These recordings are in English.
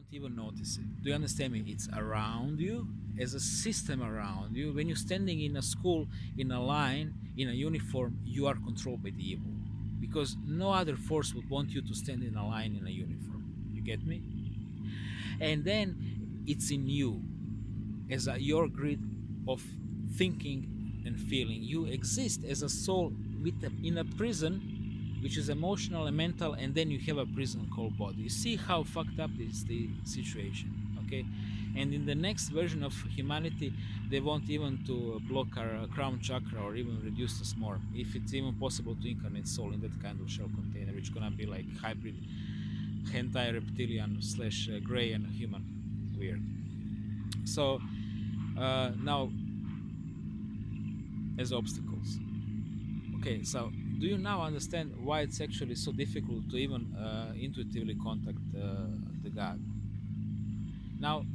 don't even notice it. Do you understand me? It's around you, as a system around you. When you're standing in a school, in a line, in a uniform, you are controlled by the evil, because no other force would want you to stand in a line in a uniform. You get me? And then it's in you, as your grid of thinking and feeling. You exist as a soul in a prison, which is emotional and mental, and then you have a prison called body. You see how fucked up is the situation, okay? And in the next version of humanity, they want even to block our crown chakra or even reduce us more. If it's even possible to incarnate soul in that kind of shell container, which is gonna be like hybrid hentai reptilian slash gray and human. Weird. So now, as obstacles. Okay, so do you now understand why it's actually so difficult to even intuitively contact the God? Now,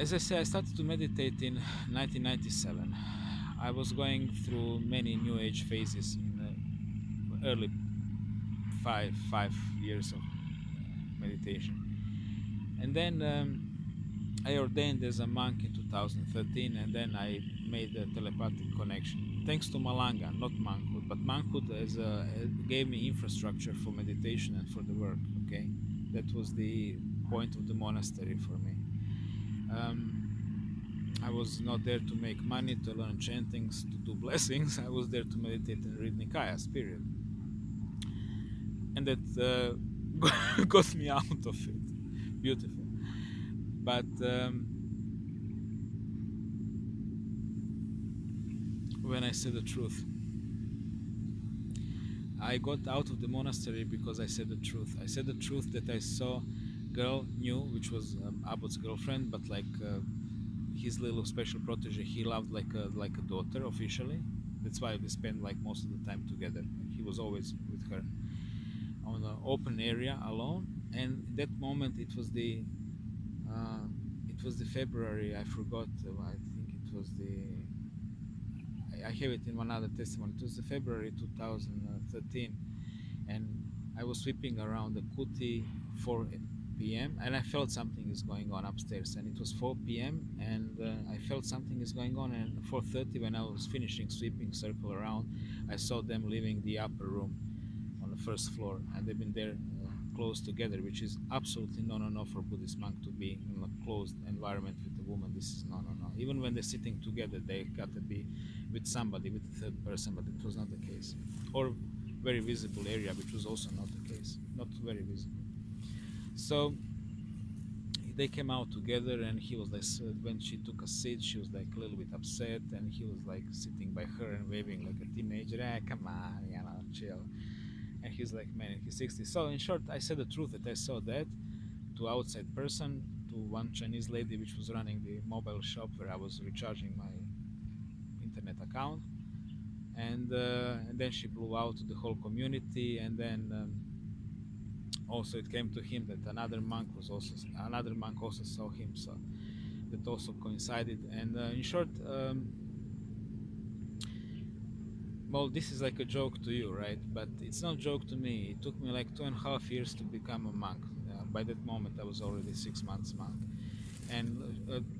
as I say, I started to meditate in 1997. I was going through many New Age phases in the early five years of meditation, and then I ordained as a monk in 2013, and then I made a telepathic connection. Thanks to Malanga, not monkhood, but monkhood gave me infrastructure for meditation and for the work. Okay, that was the point of the monastery for me. I was not there to make money, to learn chantings, to do blessings. I was there to meditate and read Nikayas, period. And that got me out of it. Beautiful. But when I said the truth, I got out of the monastery because I said the truth. I said the truth that I saw girl knew, which was Abbott's girlfriend, but like his little special protege, he loved like a daughter officially. That's why we spent like most of the time together. He was always with her on an open area alone. And that moment, it was the February. I forgot. I think it was I have it in one other testimony. It was the February 2013, and I was sweeping around the Kuti 4 p.m. and I felt something is going on upstairs. And it was 4 p.m. and I felt something is going on. And 4:30, when I was finishing sweeping circle around, I saw them leaving the upper room on the first floor, and they've been there close together, which is absolutely no for Buddhist monk to be in a closed environment with a woman. This is no. Even when they're sitting together, they got to be with somebody, with the third person, but it was not the case. Or very visible area, which was also not the case, not very visible. So they came out together, and he was like, when she took a seat, she was like a little bit upset, and he was like sitting by her and waving like a teenager. Come on, chill. And he's like, man, in his 60s. So in short, I said the truth that I saw that to outside person, to one Chinese lady which was running the mobile shop where I was recharging my internet account, and then she blew out to the whole community. And then also it came to him that another monk also saw him, so that also coincided. And in short, well, this is like a joke to you, right? But it's not a joke to me. It took me like 2.5 years to become a monk. By that moment, I was already 6 months monk, and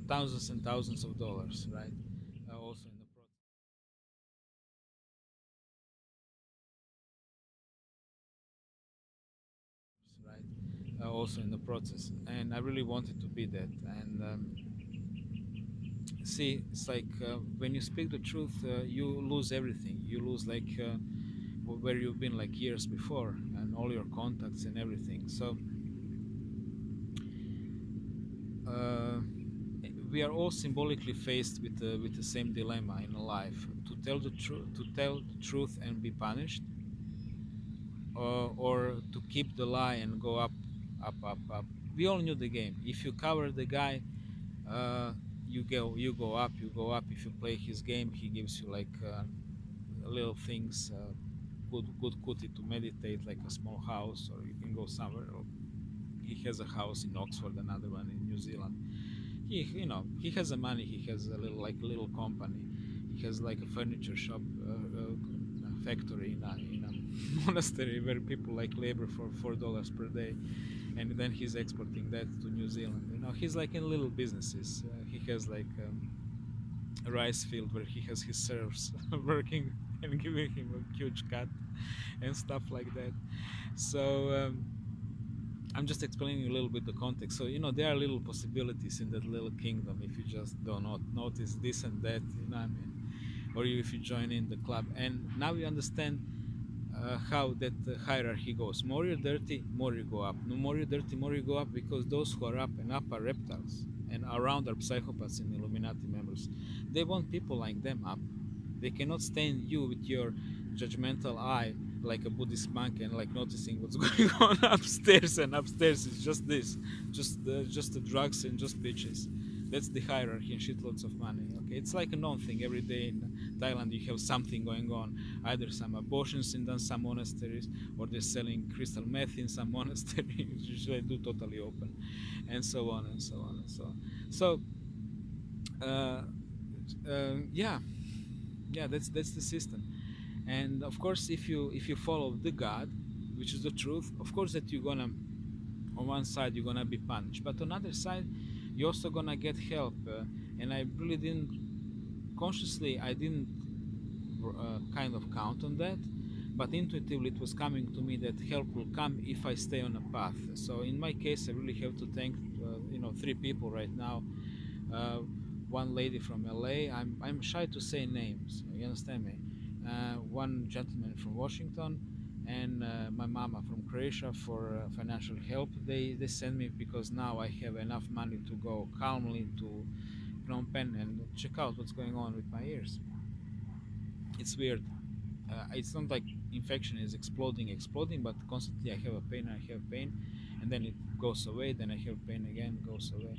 thousands and thousands of dollars, right? Also in the process, right? Also in the process, and I really wanted to be that. And see, it's like when you speak the truth, you lose everything. You lose like where you've been like years before, and all your contacts and everything. So uh, we are all symbolically faced with the same dilemma in life: to tell the truth and be punished, or to keep the lie and go up, up. We all knew the game. If you cover the guy, uh, you go up, you go up. If you play his game, he gives you like little things, good kuti to meditate, like a small house, or you can go somewhere. Or he has a house in Oxford, another one in New Zealand. He has the money. He has a little company. He has like a furniture shop, factory in a monastery where people like labor for $4 per day. and then he's exporting that to New Zealand. You know, he's like in little businesses. He has like a rice field where he has his serfs working and giving him a huge cut and stuff like that. So I'm just explaining a little bit the context. So you know, there are little possibilities in that little kingdom if you just do not notice this and that. You know what I mean? Or if you join in the club, and now you understand how that hierarchy goes. More you're dirty, more you go up. No more you're dirty, more you go up, because those who are up and up are reptiles, and around are psychopaths and Illuminati members. They want people like them up. They cannot stand you with your judgmental eye like a Buddhist monk and like noticing what's going on upstairs, and upstairs is just this, just the drugs and just bitches. That's the hierarchy and shitloads of money. Okay, it's like a known thing. Every day in Thailand you have something going on. Either some abortions in some monasteries, or they're selling crystal meth in some monasteries, which they do totally open, and so on and so on and so on. So, uh, yeah, that's the system. And of course, if you follow the God, which is the truth, of course that you're gonna, on one side you're gonna be punished, but on the other side you're also gonna get help. And I really didn't consciously, I didn't kind of count on that, but intuitively it was coming to me that help will come if I stay on a path. So in my case, I really have to thank three people right now. uh, One lady from LA. I'm shy to say names, you understand me. One gentleman from Washington, and my mama from Croatia for financial help. They send me because now I have enough money to go calmly to Phnom Penh and check out what's going on with my ears. It's weird. It's not like infection is exploding, but constantly I have a pain, and then it goes away, then I have pain again, goes away.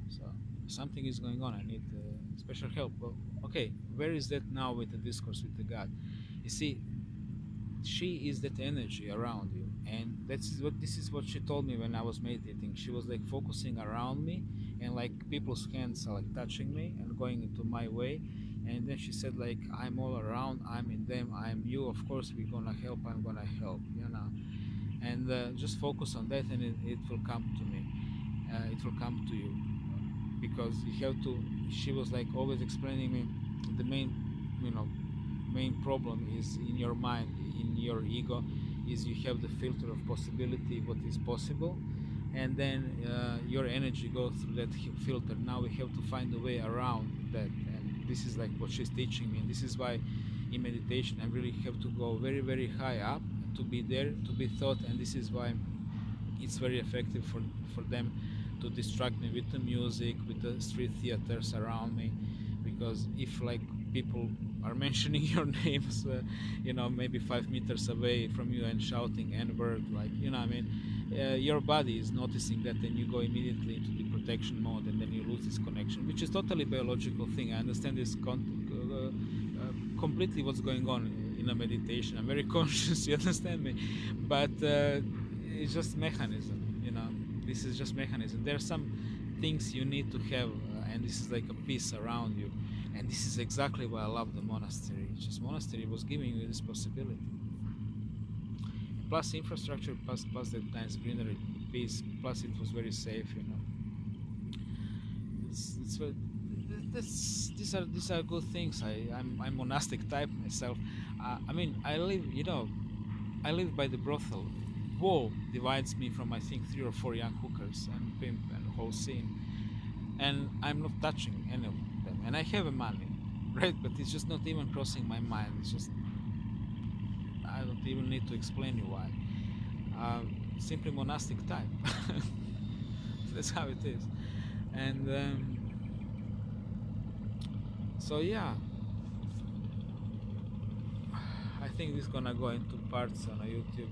So something is going on. I need special help. Well, okay, where is that now with the discourse with the God? You see, she is that energy around you, and this is what she told me when I was meditating. She was like focusing around me, and like people's hands are like touching me and going into my way. And then she said like, I'm all around, I'm in them, I'm you, of course we're gonna help, I'm gonna help, you know. And just focus on that, and it will come to me. It will come to you, because you have to. She was like always explaining me the main, you know, main problem is in your mind, in your ego, is you have the filter of possibility, what is possible, and then your energy goes through that filter. Now we have to find a way around that, and this is like what she's teaching me. And this is why in meditation I really have to go very, very high up to be there, to be thought. And this is why it's very effective for them to distract me with the music, with the street theaters around me. Because if like people are mentioning your names, maybe 5 meters away from you and shouting N-word, like, I mean, your body is noticing that, and you go immediately into the protection mode, and then you lose this connection, which is totally biological thing. I understand this completely what's going on in a meditation. I'm very conscious, you understand me, but it's just mechanism, this is just mechanism. There are some things you need to have, and this is like a peace around you. And this is exactly why I love the monastery. Just monastery was giving you this possibility. Plus infrastructure, plus that nice greenery, peace. Plus it was very safe. These are good things. I'm monastic type myself. I live by the brothel. Wall divides me from, I think, 3 or 4 young hookers and pimp and whole scene, and I'm not touching any of them. And I have a money, right? But it's just not even crossing my mind. It's just, I don't even need to explain you why. Simply monastic type. That's how it is. And so yeah, I think this is gonna go into parts on YouTube.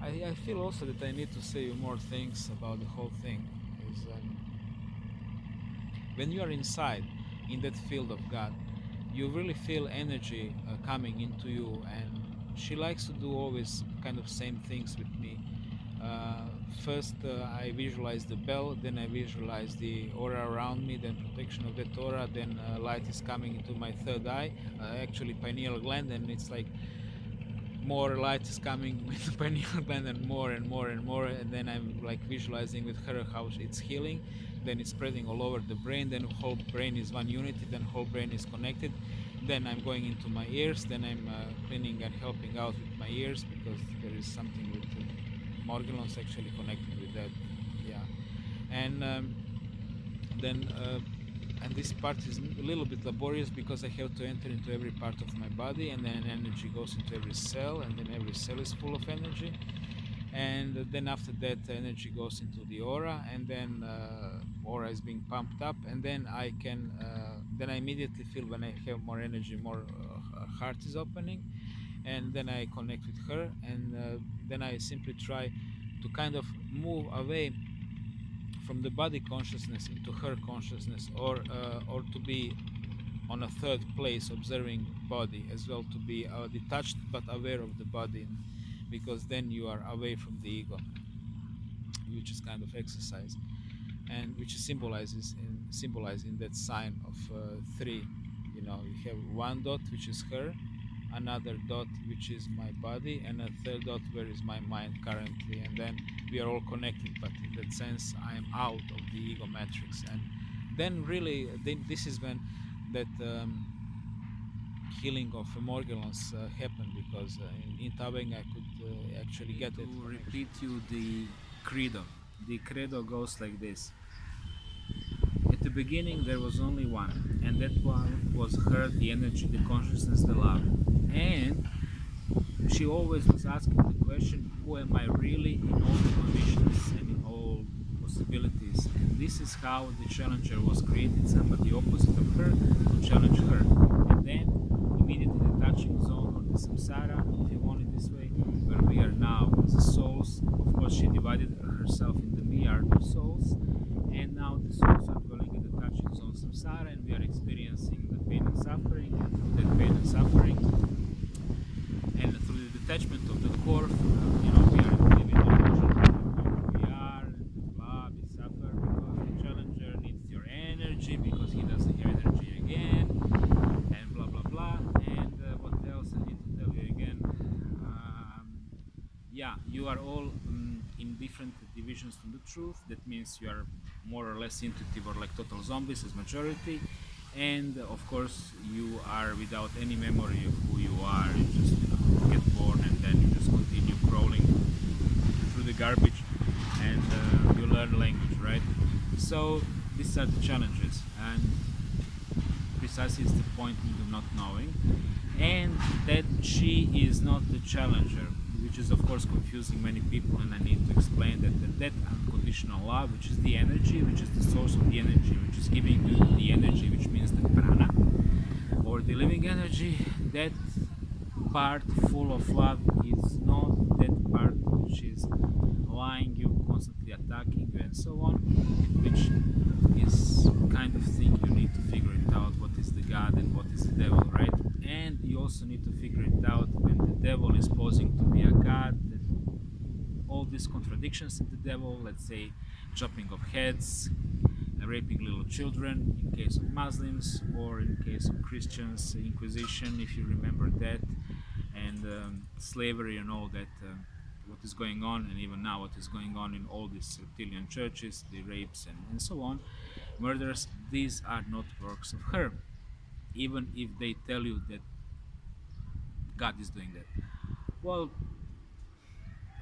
I feel also that I need to say more things about the whole thing. Is when you are inside in that field of God, you really feel energy coming into you, and she likes to do always kind of same things with me. First, I visualize the bell, then I visualize the aura around me, then protection of that aura, then light is coming into my third eye, actually pineal gland, and it's like more light is coming with the pineal gland, and more and more and more, and then I'm like visualizing with her how it's healing, then it's spreading all over the brain, then whole brain is one unity, then whole brain is connected, then I'm going into my ears, then I'm cleaning and helping out with my ears because there is something with Morgellons actually connected with that. Yeah. And then and this part is a little bit laborious because I have to enter into every part of my body, and then energy goes into every cell, and then every cell is full of energy, and then after that energy goes into the aura, and then aura is being pumped up, and then then I immediately feel when I have more energy, more heart is opening, and then I connect with her, and then I simply try to kind of move away from the body consciousness into her consciousness, or to be on a third place observing body as well, to be detached but aware of the body, because then you are away from the ego, which is kind of exercise, and which symbolized in that sign of three. You know, you have one dot which is her, another dot which is my body, and a third dot where is my mind currently, and then we are all connected, but in that sense I am out of the ego matrix. And then really this is when that healing of Morgellons happened, because in Tabeng I could actually get it. To repeat you the credo. The credo goes like this. At the beginning there was only one, and that one was her, the energy, the consciousness, the love. And she always was asking the question, who am I really in all the conditions and in all possibilities? And this is how the challenger was created, somebody opposite of her to challenge her. And then immediately the touching zone, or the samsara, if you want it this way, where we are now as souls. Of course, she divided herself in the myriad of souls, and now the souls are dwelling in the touching zone samsara, and we are experiencing the pain and suffering, and through that pain and suffering, and through the detachment of the core, we are living in illusion of we are, and blah, we suffer because the challenger needs your energy because he doesn't have energy again, and blah blah blah. And what else I need to tell you again? Yeah, you are all in different divisions from the truth. That means you are more or less intuitive, or like total zombies as majority. And of course, you are without any memory of who you are. You just get born, and then you just continue crawling through the garbage, and you learn language, right? So these are the challenges, and precisely is the point of not knowing, and that she is not the challenger, which is of course confusing many people, and I need to explain that unconditional love, which is the energy, which is the source of the energy, which is giving you the energy, which means the prana, or the living energy, that part full of love is not that part which is lying you, constantly attacking you, and so on, which is kind of thing you need to figure it out, what is the God and what is the devil, right? And you also need to figure it out when the devil is posing to be a God, that all these contradictions in the devil, let's say chopping of heads, raping little children in case of Muslims, or in case of Christians, Inquisition, if you remember that, and slavery and all that, what is going on, and even now what is going on in all these reptilian churches, the rapes and so on, murders, these are not works of her, even if they tell you that God is doing that. Well,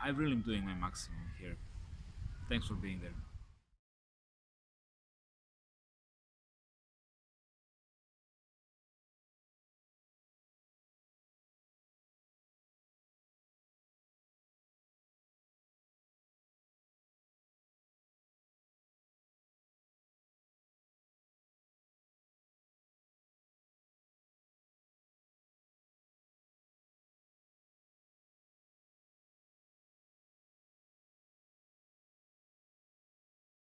I really am doing my maximum here. Thanks for being there.